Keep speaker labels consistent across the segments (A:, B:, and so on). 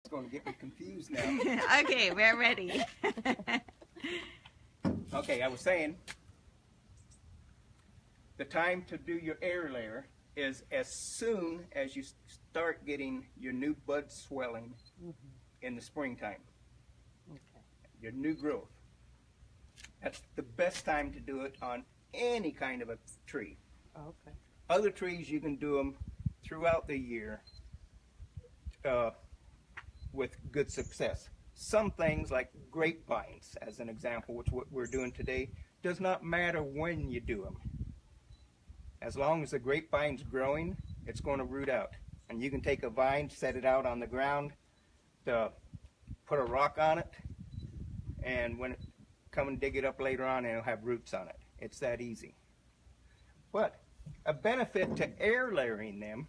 A: It's going to get me confused now.
B: Okay, we're ready.
A: Okay, I was saying the time to do your air layer is as soon as you start getting your new bud swelling in the springtime.
B: Okay.
A: Your new growth. That's the best time to do it on any kind of a tree.
B: Okay.
A: Other trees you can do them throughout the year with good success. Some things like grapevines, as an example, which what we're doing today, does not matter when you do them. As long as the grapevine's growing, it's going to root out. And you can take a vine, set it out on the ground, put a rock on it, and when it come and dig it up later on, it'll have roots on it. It's that easy. But a benefit to air layering them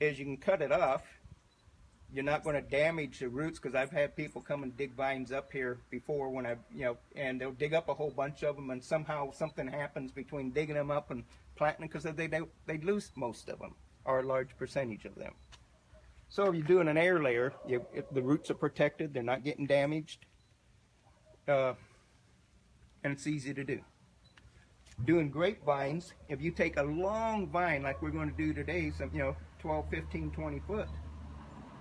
A: is you can cut it off. You're not going to damage the roots, because I've had people come and dig vines up here before when and they'll dig up a whole bunch of them, and somehow something happens between digging them up and planting them, because they lose most of them, or a large percentage of them. So if you're doing an air layer, the roots are protected, they're not getting damaged, and it's easy to do. Doing grapevines, if you take a long vine like we're going to do today, some 12, 15, 20 foot,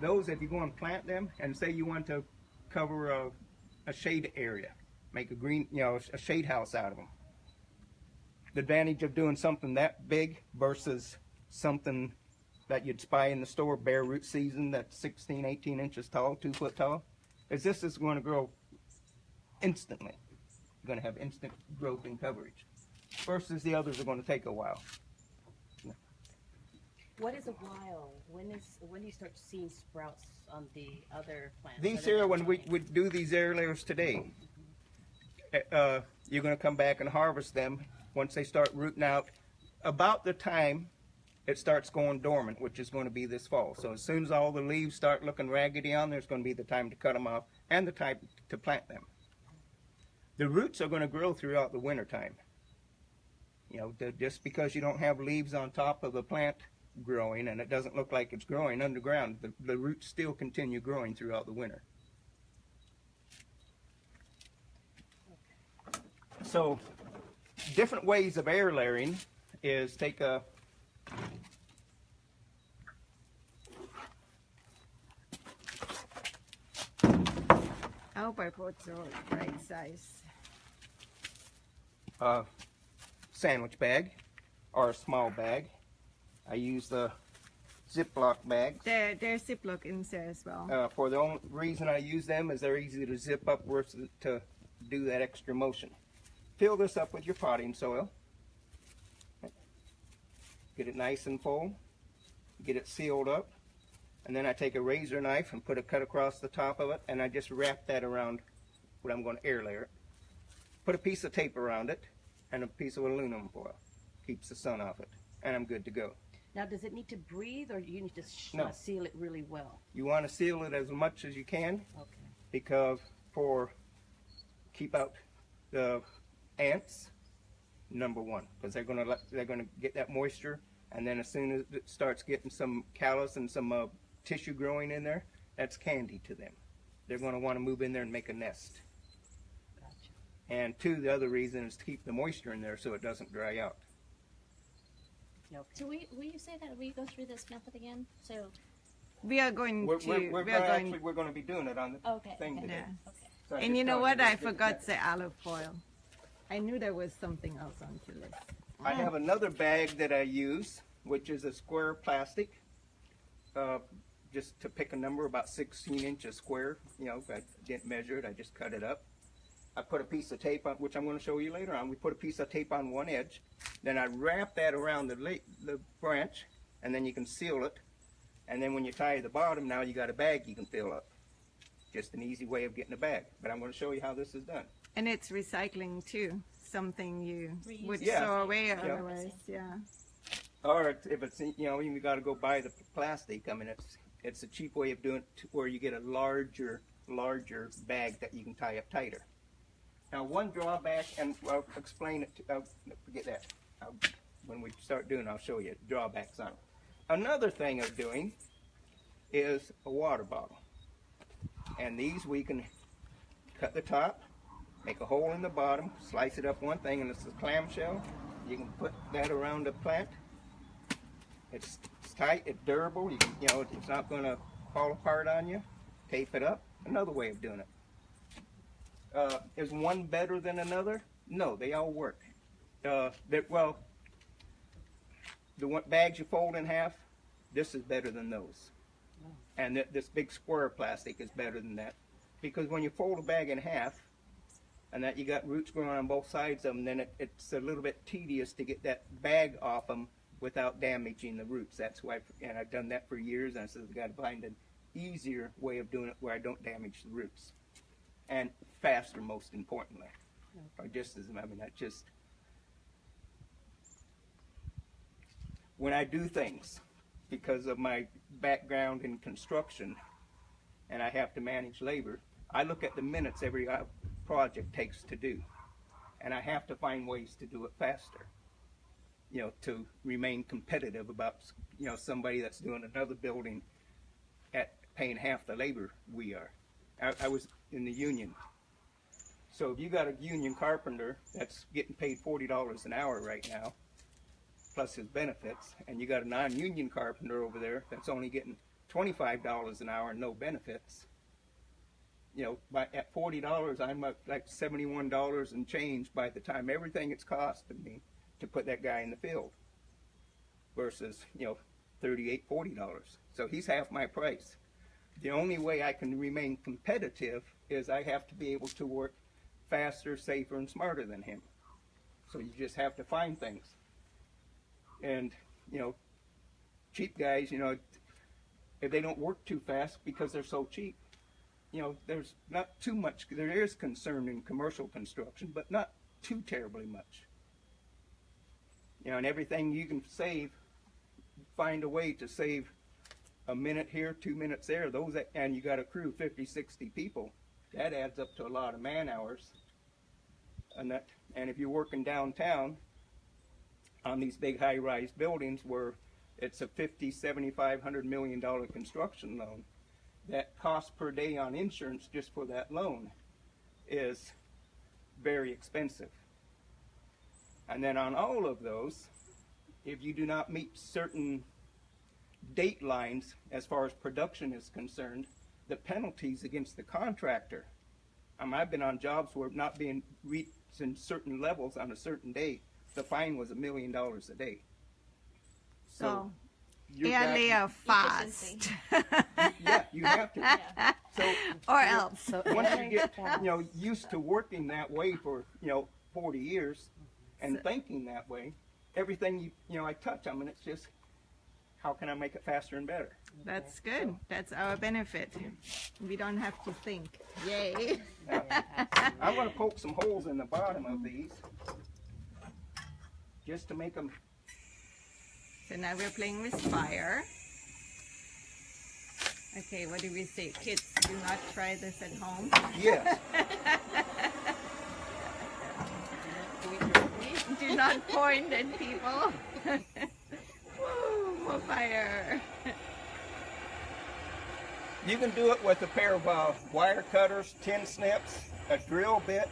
A: those, if you go and plant them, and say you want to cover a shade area, make a green, a shade house out of them. The advantage of doing something that big versus something that you'd buy in the store, bare root season, that's 16, 18 inches tall, 2 foot tall, is this is going to grow instantly. You're going to have instant growth and coverage. Versus the others are going to take a while.
C: What is a while? When do you start seeing sprouts on the other plants?
A: These here, when we do these air layers today, you're going to come back and harvest them once they start rooting out about the time it starts going dormant, which is going to be this fall. So as soon as all the leaves start looking raggedy on, there's going to be the time to cut them off and the time to plant them. The roots are going to grow throughout the winter time. Just because you don't have leaves on top of the plant growing and it doesn't look like it's growing underground, the roots still continue growing throughout the winter. So different ways of air layering is take a
B: I hope I put the right size.
A: Sandwich bag or a small bag. I use the Ziploc bags.
B: They're Ziploc in there as well.
A: For the only reason I use them is they're easy to zip up versus to do that extra motion. Fill this up with your potting soil. Get it nice and full. Get it sealed up. And then I take a razor knife and put a cut across the top of it, and I just wrap that around what I'm going to air layer. Put a piece of tape around it and a piece of aluminum foil. Keeps the sun off it. And I'm good to go.
C: Now, does it need to breathe, or do you need to seal it really well?
A: You want to seal it as much as you can,
C: Okay.
A: because keep out the ants, number one, because they're gonna get that moisture, and then as soon as it starts getting some callus and some tissue growing in there, that's candy to them. They're going to want to move in there and make a nest.
C: Gotcha.
A: And two, the other reason is to keep the moisture in there so it doesn't dry out.
C: Okay.
D: So will you say that? Will you go through this method again? So
B: We are going
A: We're
B: to.
A: going to be doing it on the
D: okay.
A: thing
D: Okay.
A: today.
B: Yeah.
D: Okay.
A: So I
B: And
A: just
B: you know
A: thought
B: what?
A: you
B: I
A: would get
B: forgot
A: that.
B: the olive oil. I knew there was something else on the list.
A: I have another bag that I use, which is a square plastic, just to pick a number, about 16 inches square. I didn't measure it, I just cut it up. I put a piece of tape on, which I'm going to show you later on. We put a piece of tape on one edge, then I wrap that around the branch, and then you can seal it. And then when you tie the bottom, now you got a bag you can fill up. Just an easy way of getting a bag. But I'm going to show you how this is done.
B: And it's recycling too. Something you
D: Reuse.
B: would
A: Yeah.
B: throw away
A: Yeah.
B: otherwise. Yeah.
A: Or if it's, you got to go buy the plastic. I mean, it's a cheap way of doing it to where you get a larger bag that you can tie up tighter. Now, one drawback, and I'll explain it. Forget that. When we start doing, I'll show you drawbacks on it. Another thing of doing is a water bottle. And these we can cut the top, make a hole in the bottom, slice it up one thing, and it's a clamshell. You can put that around the plant. It's tight, it's durable. You know, it's not going to fall apart on you. Tape it up. Another way of doing it. Is one better than another? No, they all work. Well, the bags you fold in half, this is better than those. And this big square plastic is better than that. Because when you fold a bag in half, and that you got roots growing on both sides of them, then it's a little bit tedious to get that bag off them without damaging the roots. That's why, and I've done that for years, and I said I've got to find an easier way of doing it where I don't damage the roots. And faster, most importantly. Or just as, I mean, I just, when I do things, because of my background in construction, and I have to manage labor, I look at the minutes every project takes to do. And I have to find ways to do it faster, you know, to remain competitive about, you know, somebody that's doing another building at paying half the labor we are. I was in the union. So if you got a union carpenter that's getting paid $40 an hour right now, plus his benefits, and you got a non-union carpenter over there that's only getting $25 an hour and no benefits, you know, at $40, I'm up like $71 and change by the time everything it's costing me to put that guy in the field, versus, you know, $38, $40. So he's half my price. The only way I can remain competitive is I have to be able to work faster, safer, and smarter than him. So you just have to find things. And, you know, cheap guys, you know, if they don't work too fast because they're so cheap, you know, there's not too much, there is concern in commercial construction, but not too terribly much. You know, and everything you can save, find a way to save a minute here, 2 minutes there, those, and you got a crew 50, 60 people. That adds up to a lot of man hours. And if you're working downtown on these big high-rise buildings where it's a $50, $75, $100 million construction loan, that cost per day on insurance just for that loan is very expensive. And then on all of those, if you do not meet certain date lines as far as production is concerned, the penalties against the contractor. I've been on jobs where not being reached in certain levels on a certain day, the fine was $1 million a day.
B: So,
A: you
B: earlier fast.
A: yeah, you have to.
D: Yeah.
A: So,
B: Or else.
C: So
A: once you get, you know, used to working that way for, you know, 40 years and thinking that way, everything you know, I touch on, and it's just, how can I make it faster and better?
B: That's good. That's our benefit. We don't have to think. Yay.
A: I'm going to poke some holes in the bottom of these just to make them.
B: So now we're playing with fire. Okay, what do we say? Kids, do not try this at home.
A: Yes.
B: Do not point at people. Woo, more fire.
A: You can do it with a pair of wire cutters, tin snips, a drill bit.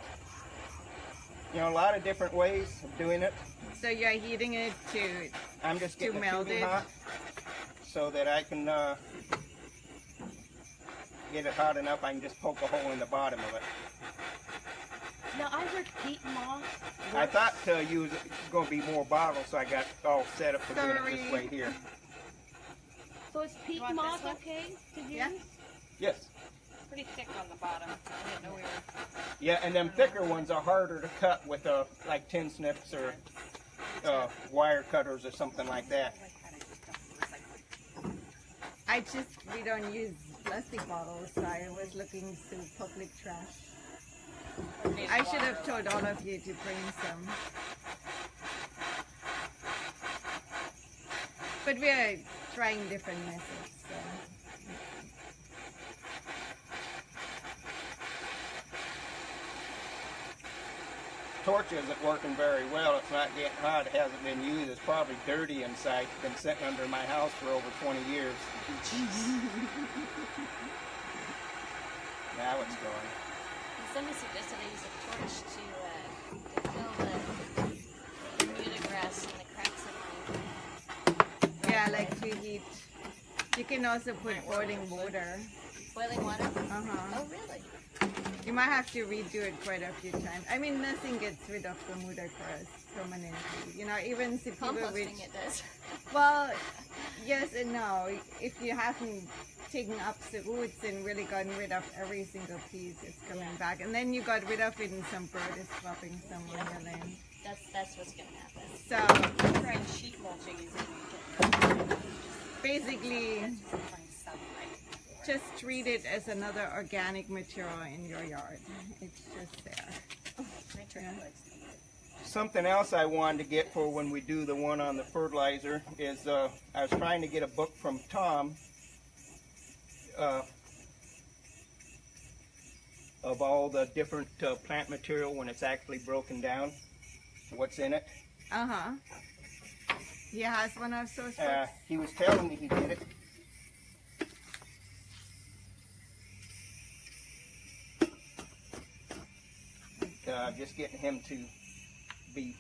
A: You know, a lot of different ways of doing it.
B: So you're heating it to
A: I'm just getting it
B: melt
A: tubing
B: it.
A: hot so that I can get it hot enough I can just poke a hole in the bottom of it.
C: Now I heard peat moss.
A: I thought you was going to be more bottles, so I got all set up for doing it this
B: Sorry.
A: way here.
C: So is peat
D: want
C: moss
D: this one?
C: okay to use?
B: Yeah.
A: Yes.
D: Pretty thick on the bottom. I didn't know we were.
A: Yeah, and them thicker ones are harder to cut with like tin snips or wire cutters or something like that.
B: We don't use plastic bottles, so I was looking through public trash. I should have told all of you to bring some. But we are trying different methods, so.
A: Torch isn't working very well. It's not getting hot. It hasn't been used. It's probably dirty inside. It's been sitting under my house for over 20 years. Now it's gone.
D: Somebody suggested I use a torch to kill the Bermuda grass in the cracks in my
B: Yeah, like to heat. You can also put boiling water.
D: boiling water.
B: Uh-huh.
D: Oh, really?
B: You might have to redo it quite a few times. I mean, nothing gets rid of Bermuda grass permanently. You know, even if people with...
D: Composting it does.
B: Well, yes and no. If you haven't taken up the roots and really gotten rid of every single piece, it's coming back. And then you got rid of it and some bird is dropping somewhere on your land.
D: That's what's gonna happen.
B: So,
D: I tried sheet mulching using
B: basically,
D: find sunlight.
B: just treat it as another organic material in your yard. It's just there.
D: I tried
B: Yeah.
A: Something else I wanted to get for when we do the one on the fertilizer is I was trying to get a book from Tom of all the different plant material when it's actually broken down, what's in it.
B: Uh-huh. He has one of those books.
A: He was telling me he did it. Just getting him to be